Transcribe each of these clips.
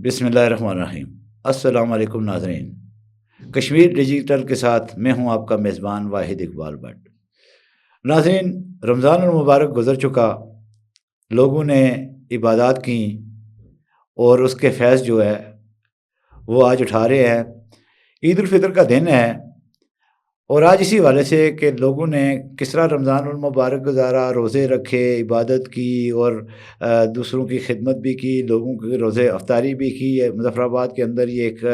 بسم اللہ الرحمن الرحیم۔ السلام علیکم ناظرین، کشمیر ڈیجیٹل کے ساتھ میں ہوں آپ کا میزبان واحد اقبال بٹ۔ ناظرین، رمضان المبارک گزر چکا، لوگوں نے عبادات کی اور اس کے فیض جو ہے وہ آج اٹھا رہے ہیں۔ عید الفطر کا دن ہے اور آج اسی والے سے کہ لوگوں نے کس طرح رمضان المبارک گزارا، روزے رکھے، عبادت کی اور دوسروں کی خدمت بھی کی، لوگوں کے روزے افطاری بھی کی۔ مظفر آباد کے اندر یہ ایک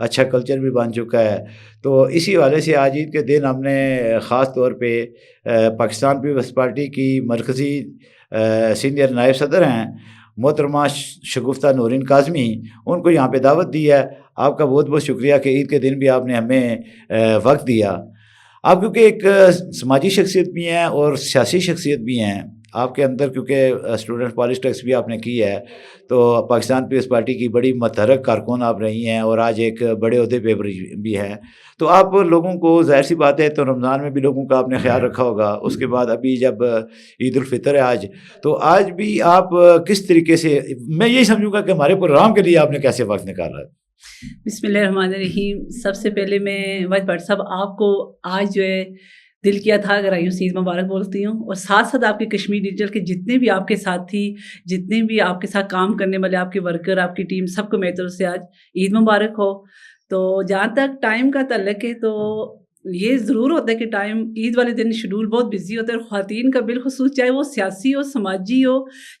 اچھا کلچر بھی بن چکا ہے۔ تو اسی والے سے آج عید کے دن ہم نے خاص طور پہ پاکستان پیپلز پارٹی کی مرکزی سینئر نائب صدر ہیں محترمہ شگفتہ نورین کاظمی، ان کو یہاں پہ دعوت دی ہے۔ آپ کا بہت بہت شکریہ کہ عید کے دن بھی آپ نے ہمیں وقت دیا۔ آپ کیونکہ ایک سماجی شخصیت بھی ہیں اور سیاسی شخصیت بھی ہیں، آپ کے اندر کیونکہ اسٹوڈنٹ پالیٹکس بھی آپ نے کی ہے، تو پاکستان پیپلز پارٹی کی بڑی متحرک کارکن آپ رہی ہیں اور آج ایک بڑے عہدے پہ بھی ہیں۔ تو آپ لوگوں کو ظاہر سی بات ہے تو رمضان میں بھی لوگوں کا آپ نے خیال رکھا ہوگا، اس کے بعد ابھی جب عید الفطر ہے آج، تو آج بھی آپ کس طریقے سے، میں یہی سمجھوں گا کہ ہمارے پروگرام کے لیے آپ نے کیسے وقت نکالا ہے؟ بسم اللہ الرحمن الرحیم۔ سب سے پہلے میں واحد بٹ صاحب آپ کو آج جو ہے دل کیا تھا اگر آئیوں سے عید مبارک بولتی ہوں، اور ساتھ ساتھ آپ کے کشمیر ڈیجیٹل کے جتنے بھی آپ کے ساتھی، جتنے بھی آپ کے ساتھ کام کرنے والے آپ کے ورکر، آپ کی ٹیم، سب کو میری طرف سے آج عید مبارک ہو۔ تو جہاں تک ٹائم کا تعلق ہے تو یہ ضرور ہوتا ہے کہ ٹائم عید والے دن شیڈول بہت بزی ہوتا ہے، اور خواتین کا بالخصوص چاہے وہ سیاسی ہو، سماجی ہو،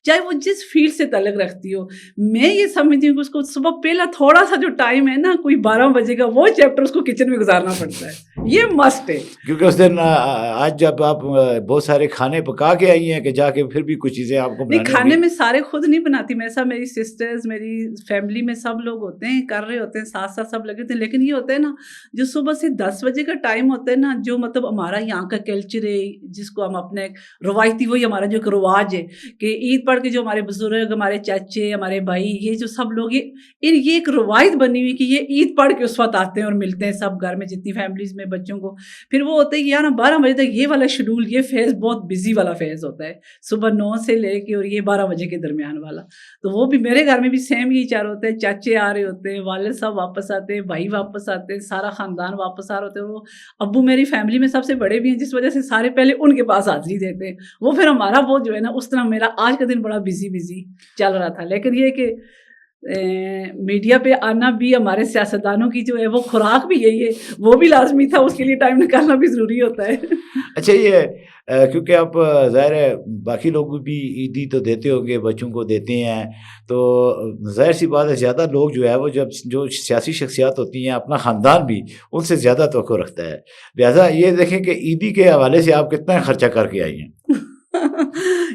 چاہے وہ جس فیلڈ سے تعلق رکھتی ہو، میں یہ سمجھتی ہوں کہ اس کو صبح پہلا تھوڑا سا جو ٹائم ہے نا، کوئی 12 بجے کا، وہ چیپٹر اس کو کچن میں گزارنا پڑتا ہے، یہ مسٹ ہے۔ کیونکہ اس دن آج جب آپ بہت سارے کھانے پکا کے آئی ہیں کہ جا کے پھر بھی کچھ چیزیں آپ کو نہیں، کھانے میں سارے خود نہیں بناتی میں، سب میری سسٹرز، میری فیملی میں سب لوگ ہوتے ہیں، کر رہے ہوتے ہیں، ساتھ ساتھ سب لگے ہوتے ہیں۔ لیکن یہ ہوتا ہے نا، جو صبح سے 10 بجے کا ٹائم ہوتا ہے نا، جو مطلب ہمارا یہاں کا کلچر ہے، جس کو ہم اپنے روایتی، وہی ہمارا جو ایک رواج ہے کہ عید پڑھ کے جو ہمارے بزرگ، ہمارے چاچے، ہمارے بھائی، یہ جو سب لوگ یہ ایک روایت بنی ہوئی کہ یہ عید پڑھ کے اس وقت آتے ہیں اور ملتے ہیں سب گھر میں، جتنی فیملیز میں بچوں کو۔ پھر وہ ہوتا ہے کہ یار 12 بجے تک یہ والا شیڈول، یہ فیز بہت بزی والا فیز ہوتا ہے، صبح 9 سے لے کے اور یہ 12 بجے کے درمیان والا۔ تو وہ بھی میرے گھر میں بھی سیم یہی چار ہوتا ہے، چاچے آ رہے ہوتے ہیں، والد صاحب واپس آتے ہیں، بھائی واپس آتے ہیں، سارا خاندان واپس آ رہے ہوتے ہیں۔ وہ ابو میری فیملی میں سب سے بڑے بھی ہیں، جس وجہ سے سارے پہلے ان کے پاس حاضری دیتے ہیں۔ وہ پھر ہمارا وہ جو ہے نا، اس طرح میرا آج کا دن بڑا بزی چل رہا تھا۔ لیکن یہ کہ میڈیا پہ آنا بھی ہمارے سیاستدانوں کی جو ہے وہ خوراک بھی یہی ہے، وہ بھی لازمی تھا، اس کے لیے ٹائم نکالنا بھی ضروری ہوتا ہے۔ اچھا، یہ کیونکہ آپ ظاہر ہے باقی لوگ بھی عیدی تو دیتے ہوں گے، بچوں کو دیتے ہیں، تو ظاہر سی بات ہے زیادہ لوگ جو ہے وہ جو سیاسی شخصیات ہوتی ہیں، اپنا خاندان بھی ان سے زیادہ توقع رکھتا ہے، لہٰذا یہ دیکھیں کہ عیدی کے حوالے سے آپ کتنا خرچہ کر کے آئی ہیں۔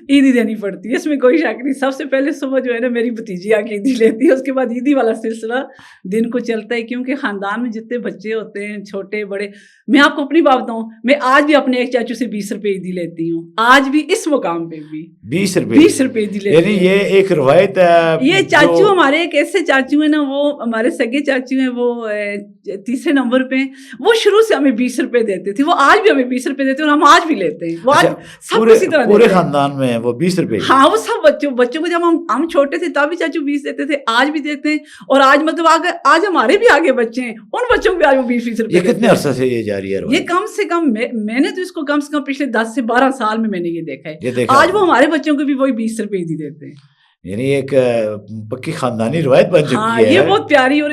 عیدی دینی پڑتی ہے، اس میں کوئی شک نہیں۔ سب سے پہلے صبح جو ہے نا میری بھتیجی آ کے عیدی لیتی ہے، اس کے بعد عیدی والا سلسلہ دن کو چلتا ہے، کیونکہ خاندان میں جتنے بچے ہوتے ہیں، چھوٹے بڑے، میں آپ کو اپنی بات بتاؤں، میں آج بھی اپنے ایک چاچو سے 20 روپے عیدی لیتی ہوں، آج بھی اس مقام پہ بھی 20 روپے عیدی لیتی ہوں۔ یعنی یہ ایک روایت ہے۔ یہ چاچو ہمارے ایک ایسے چاچو ہیں نا، وہ ہمارے سگے چاچو ہیں، وہ 3 نمبر پہ، وہ شروع سے ہمیں 20 روپے دیتے تھے، وہ آج بھی ہمیں 20 روپے دیتے ہیں، اور ہم آج بھی لیتے ہیں، وہ آج سب اسی طرح پورے خاندان میں وہ 20 روپے۔ ہاں، وہ سب بچوں کو جب ہم چھوٹے تھے تب بھی چاچو 20 دیتے تھے، آج بھی دیتے ہیں، اور آج مطلب آج ہمارے بھی آگے بچے ہیں، ان بچوں کو بھی آج وہ 20 روپے۔ یہ کتنے عرصہ سے یہ جاری ہے؟ یہ کم سے کم میں نے تو اس کو کم سے کم پچھلے 10 سے 12 سال میں نے یہ دیکھا ہے، دیکھا آج وہ ہمارے بچوں کو بھی وہی 20 روپے ہی دیتے ہیں۔ یعنی ایک پکی خاندانی روایت بن چکی ہے۔ یہ بہت پیاری اور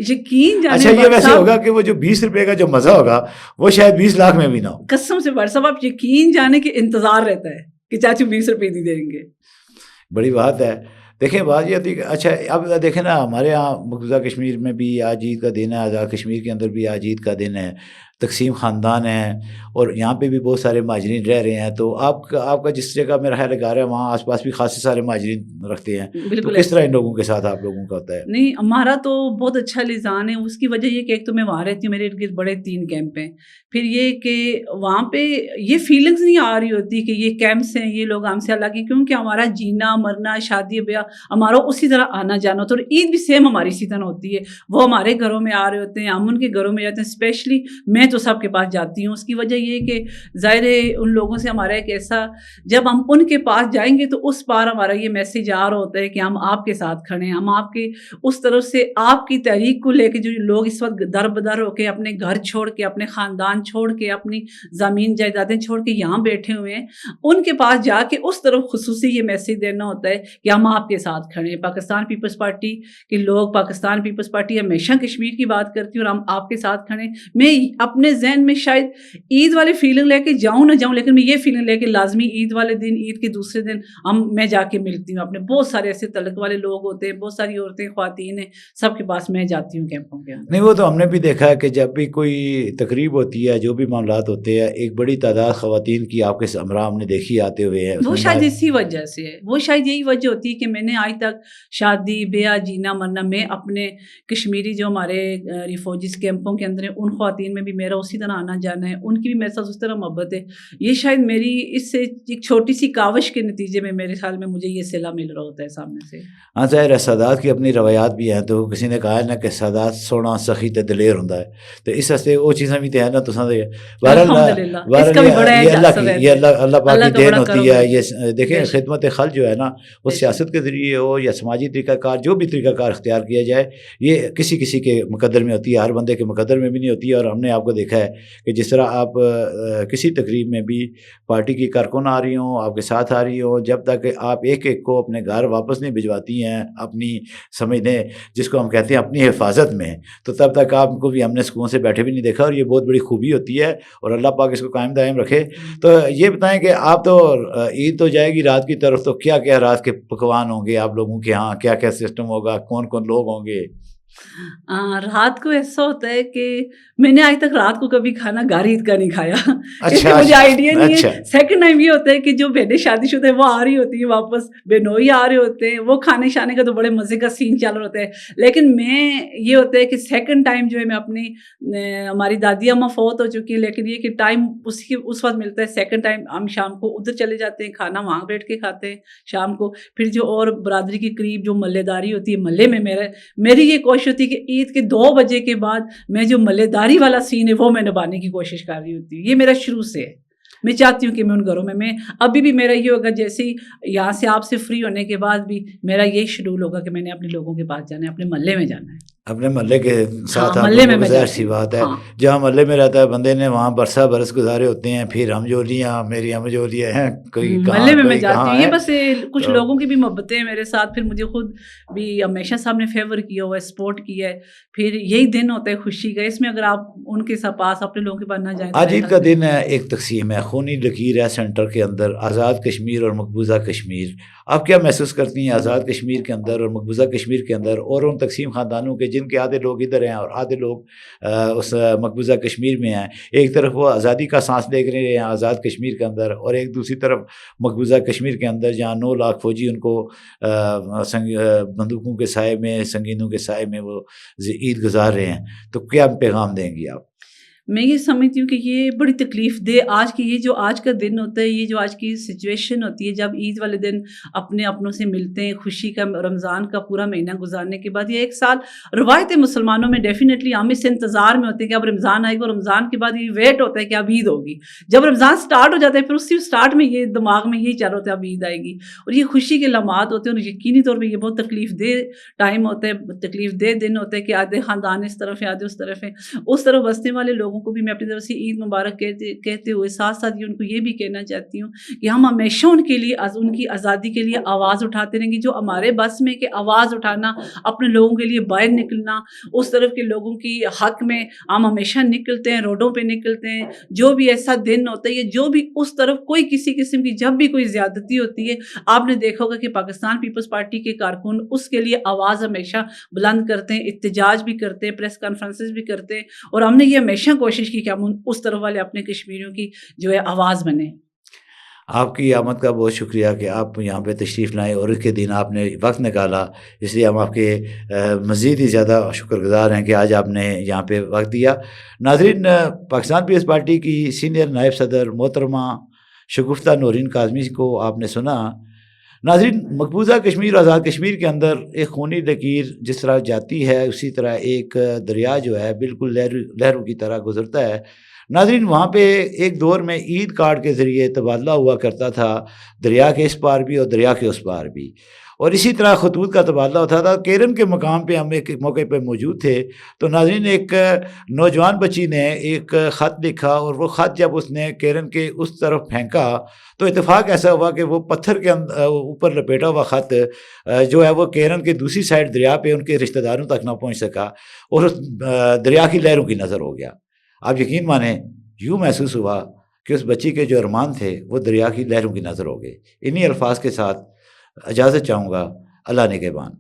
یقین جانے۔ اچھا، یہ ویسے ہوگا کہ وہ جو 20 روپے کا جو مزہ ہوگا وہ شاید 20 لاکھ میں بھی نہ ہو۔ قسم سے بڑھ صاحب، آپ یقین جانے کہ انتظار رہتا ہے کہ چاچو 20 روپے دی دیں گے۔ بڑی بات ہے۔ دیکھیں بات یہ ہوتی ہے، اچھا اب دیکھیں نا، ہمارے یہاں مقبوضہ کشمیر میں بھی آج عید کا دن ہے، آزاد کشمیر کے اندر بھی آج عید کا دن ہے، تقسیم خاندان ہے، اور یہاں پہ بھی بہت سارے مہاجرین رہ رہے ہیں۔ تو آپ کا جس جگہ میرا خیال ہے وہاں آس پاس بھی خاصے سارے مہاجرین رکھتے ہیں، تو کس طرح ان لوگوں کے ساتھ آپ لوگوں کا ہوتا ہے؟ نہیں، ہمارا تو بہت اچھا لسان ہے۔ اس کی وجہ یہ کہ ایک تو میں وہاں رہتی ہوں، میرے ارد گرد بڑے 3 کیمپ ہیں، پھر یہ کہ وہاں پہ یہ فیلنگز نہیں آ رہی ہوتی کہ یہ کیمپس ہیں، یہ لوگ ہم سے الگ ہیں، کیونکہ ہمارا جینا مرنا، شادی بیاہ ہمارا اسی طرح آنا جانا ہوتا ہے، اور عید بھی سیم ہماری اسی طرح ہوتی ہے۔ وہ ہمارے گھروں میں آ رہے ہوتے ہیں، ہم ان کے گھروں میں جاتے ہیں۔ اسپیشلی میں تو سب کے پاس جاتی ہوں. اس کی وجہ یہ کہ ظاہر ہے ان لوگوں سے ہمارا ایک ایسا, جب ہم ان کے پاس جائیں گے تو اس بار ہمارا یہ میسیج آ رہا ہوتا ہے کہ ہم آپ کے ساتھ کھڑے ہیں, ہم آپ کے اس طرف سے آپ کی تحریک کو لے کے جو لوگ اس وقت در بدر ہو کے اپنے گھر چھوڑ کے, اپنے خاندان چھوڑ کے, اپنی زمین جائیدادیں چھوڑ کے یہاں بیٹھے ہوئے ہیں, ان کے پاس جا کے اس طرف خصوصی یہ میسیج دینا ہوتا ہے کہ ہم آپ کے ساتھ کھڑے ہیں. پاکستان پیپلز پارٹی کے لوگ, پاکستان پیپلز پارٹی ہمیشہ کشمیر کی بات کرتی ہے اور ہم آپ کے ساتھ کھڑے ہیں. میں اپنے ذہن میں شاید عید والے فیلنگ لے کے جاؤں نہ جاؤں, لیکن میں یہ فیلنگ لے کے لازمی عید والے دن, عید کے دوسرے دن میں جا کے ملتی ہوں. اپنے بہت سارے ایسے تعلق والے لوگ ہوتے ہیں, بہت ساری عورتیں, خواتین ہیں, سب کے پاس میں جاتی ہوں کیمپوں کے اندر. نہیں وہ تو ہم نے بھی دیکھا ہے کہ جب بھی کوئی تقریب ہوتی ہے, جو بھی معاملات ہوتے ہیں, ایک بڑی تعداد خواتین کی آپ کے ہمراہ ہم نے دیکھی آتے ہوئے ہیں. وہ شاید اسی وجہ سے ہے, وہ شاید یہی وجہ ہوتی ہے کہ میں نے آج تک شادی بیاہ جینا مرنا میں اپنے کشمیری جو ہمارے ریفوجیز کیمپوں کے اندر ہیں ان خواتین میں بھی میرا اسی طرح آنا جانا ہے, ان کی بھی میرے ساتھ اس طرح محبت ہے. یہ شاید میری اس سے ایک چھوٹی سی کاوش کے نتیجے میں میرے خیال میں مجھے یہ صلہ مل رہا ہوتا ہے سامنے سے. ہاں ظاہر ہے سادات کی اپنی روایات بھی ہیں, تو کسی نے کہا ہے نا کہ سادات سونا سخی تے دلیر ہوندا ہے, تو اس واسطے وہ چیزاں بھی تے ہیں نا تساں دے. الحمدللہ اس کا بھی بڑا اعزاز ہے, یہ اللہ پاک کی دین ہوتی ہے. یہ دیکھیں بے شک. خدمت خلق جو ہے نا وہ بے شک. سیاست کے ذریعے ہو یا سماجی طریقہ کار, جو بھی طریقہ کار اختیار کیا جائے, یہ کسی کسی کے مقدر میں ہوتی ہے, ہر بندے کے مقدر میں بھی نہیں ہوتی ہے. اور ہم نے آپ کو دیکھا ہے کہ جس طرح آپ کسی تقریب میں بھی پارٹی کی کارکن آ رہی ہوں, آپ کے ساتھ آ رہی ہوں, جب تک آپ ایک ایک کو اپنے گھر واپس نہیں بھجواتی ہیں اپنی سمجھ لیں جس کو ہم کہتے ہیں اپنی حفاظت میں, تو تب تک آپ کو بھی ہم نے سکون سے بیٹھے بھی نہیں دیکھا. اور یہ بہت بڑی خوبی ہوتی ہے اور اللہ پاک اس کو قائم دائم رکھے. تو یہ بتائیں کہ آپ تو عید تو جائے گی رات کی طرف, تو کیا کیا رات کے پکوان ہوں گے آپ لوگوں کے ہاں, کیا کیا سسٹم ہوگا, کون کون لوگ ہوں گے؟ رات کو ایسا ہوتا ہے کہ میں نے آج تک رات کو کبھی کھانا گھر عید کا نہیں کھایا, اس اچھا لیے مجھے آئیڈیا نہیں اچھا ہے. سیکنڈ ٹائم یہ ہوتا ہے کہ جو بہنیں شادی شدہ ہیں وہ آ رہی ہوتی ہیں واپس, بہنوئی آ رہے ہوتے ہیں, وہ کھانے شانے کا تو بڑے مزے کا سین چل رہا ہوتا ہے. لیکن میں یہ ہوتا ہے کہ سیکنڈ ٹائم جو ہے میں اپنی, ہماری دادی اماں فوت ہو چکی ہے, لیکن یہ کہ ٹائم اس وقت ملتا ہے. سیکنڈ ٹائم ہم شام کو ادھر چلے جاتے ہیں, کھانا وہاں بیٹھ کے کھاتے ہیں شام کو. پھر جو اور برادری کی قریب جو محلے داری ہوتی ہے, محلے میں میری یہ کوشش ہوتی ہے کہ عید کے 2 بجے کے بعد میں جو محلے داری والا سین ہے وہ میں نبھانے کی کوشش کر رہی ہوتی ہوں. یہ میرا شروع سے ہے. میں چاہتی ہوں کہ میں ان گھروں میں ابھی بھی میرا یہ ہوگا, جیسے ہی یہاں سے آپ سے فری ہونے کے بعد بھی میرا یہی شیڈول ہوگا کہ میں نے اپنے لوگوں کے پاس جانا ہے, اپنے محلے میں جانا ہے. اپنے محلے کے ساتھ محلے میں ظاہر سی بات ہے, جہاں محلے میں رہتا ہے بندے نے وہاں برسہ برس گزارے ہوتے ہیں, پھر ہم جولیاں میری ہم جولیاں ہیں, کوئی محلے میں جاتی ہوں. یہ ہے. بس کچھ لوگوں کی بھی محبتیں ہیں میرے ساتھ, پھر مجھے خود بھی ہمیشہ صاحب نے فیور کیا ہوا ہے, سپورٹ کیا ہے. پھر یہی دن ہوتا ہے خوشی کا, اس میں اگر آپ ان کے پاس اپنے لوگوں کے پاس نہ جائیں. آج عید کا دن ہے, ایک تقسیم ہے, خونی لکیر ہے سینٹر کے اندر, آزاد کشمیر اور مقبوضہ کشمیر. آپ کیا محسوس کرتی ہیں آزاد کشمیر کے اندر اور مقبوضہ کشمیر کے اندر, اور ان تقسیم خاندانوں کے جن کے آدھے لوگ ادھر ہیں اور آدھے لوگ اس مقبوضہ کشمیر میں ہیں؟ ایک طرف وہ آزادی کا سانس لے رہے ہیں آزاد کشمیر کے اندر, اور ایک دوسری طرف مقبوضہ کشمیر کے اندر جہاں 9 لاکھ فوجی ان کو بندوقوں کے سائے میں, سنگینوں کے سائے میں وہ عید گزار رہے ہیں. تو کیا پیغام دیں گی آپ؟ میں یہ سمجھتی ہوں کہ یہ بڑی تکلیف دہ آج کی یہ جو آج کا دن ہوتا ہے, یہ جو آج کی سچویشن ہوتی ہے جب عید والے دن اپنے اپنوں سے ملتے ہیں, خوشی کا رمضان کا پورا مہینہ گزارنے کے بعد, یہ ایک سال روایت مسلمانوں میں ڈیفینیٹلی ہم اس انتظار میں ہوتے ہیں کہ اب رمضان آئے گا, رمضان کے بعد یہ ویٹ ہوتا ہے کہ اب عید ہوگی. جب رمضان سٹارٹ ہو جاتا ہے پھر اسی سٹارٹ میں یہ دماغ میں یہی چل رہا ہوتا ہے اب عید آئے گی, اور یہ خوشی کے لمحات ہوتے ہیں. اور یقینی طور پہ یہ بہت تکلیف دہ ٹائم ہوتا ہے, تکلیف دہ دن ہوتا ہے کہ آدھے خاندان اس طرف ہیں آدھے اس طرف ہیں. اس طرف بسنے والے لوگوں کو بھی میں اپنی طرف سے عید مبارک کہتے ہوئے ساتھ ساتھ یہ ان کو یہ بھی کہنا چاہتی ہوں کہ ہم ہمیشہ ان کے لیے, ان کی آزادی کے لیے آواز اٹھاتے رہیں گے. جو ہمارے بس میں کہ آواز اٹھانا, اپنے لوگوں کے لیے باہر نکلنا, اس طرف کے لوگوں کی حق میں ہم ہمیشہ نکلتے ہیں, روڈوں پہ نکلتے ہیں. جو بھی ایسا دن ہوتا ہے, جو بھی اس طرف کوئی کسی قسم کی جب بھی کوئی زیادتی ہوتی ہے, آپ نے دیکھا ہوگا کہ پاکستان پیپلز پارٹی کے کارکن اس کے لیے آواز ہمیشہ بلند کرتے ہیں, احتجاج بھی کرتے ہیں, پریس کانفرنسز بھی کرتے ہیں. اور ہم نے یہ ہمیشہ کوشش کی کہ ہم اس طرف والے اپنے کشمیریوں کی جو ہے آواز بنے. آپ کی آمد کا بہت شکریہ کہ آپ یہاں پہ تشریف لائیں اور اس کے دن آپ نے وقت نکالا, اس لیے ہم آپ کے مزید ہی زیادہ شکر گزار ہیں کہ آج آپ نے یہاں پہ وقت دیا. ناظرین, پاکستان پیپلز پارٹی کی سینئر نائب صدر محترمہ شگفتہ نورین کاظمی کو آپ نے سنا. ناظرین، مقبوضہ کشمیر، آزاد کشمیر کے اندر ایک خونی لکیر جس طرح جاتی ہے، اسی طرح ایک دریا جو ہے بالکل لہروں کی طرح گزرتا ہے۔ ناظرین، وہاں پہ ایک دور میں عید کارڈ کے ذریعے تبادلہ ہوا کرتا تھا، دریا کے اس پار بھی اور دریا کے اس پار بھی، اور اسی طرح خطوط کا تبادلہ ہوتا تھا۔ کیرن کے مقام پہ ہم ایک موقع پہ موجود تھے، تو ناظرین ایک نوجوان بچی نے ایک خط لکھا، اور وہ خط جب اس نے کیرن کے اس طرف پھینکا تو اتفاق ایسا ہوا کہ وہ پتھر کے اوپر لپیٹا ہوا خط جو ہے وہ کیرن کے دوسری سائڈ دریا پہ ان کے رشتہ داروں تک نہ پہنچ سکا، اور اس دریا کی لہروں کی نظر ہو گیا۔ آپ یقین مانیں، یوں محسوس ہوا کہ اس بچی کے جو ارمان تھے وہ دریا کی لہروں کی نظر ہو گئے۔ انہی الفاظ کے ساتھ اجازت چاہوں گا، اللہ نگہبان۔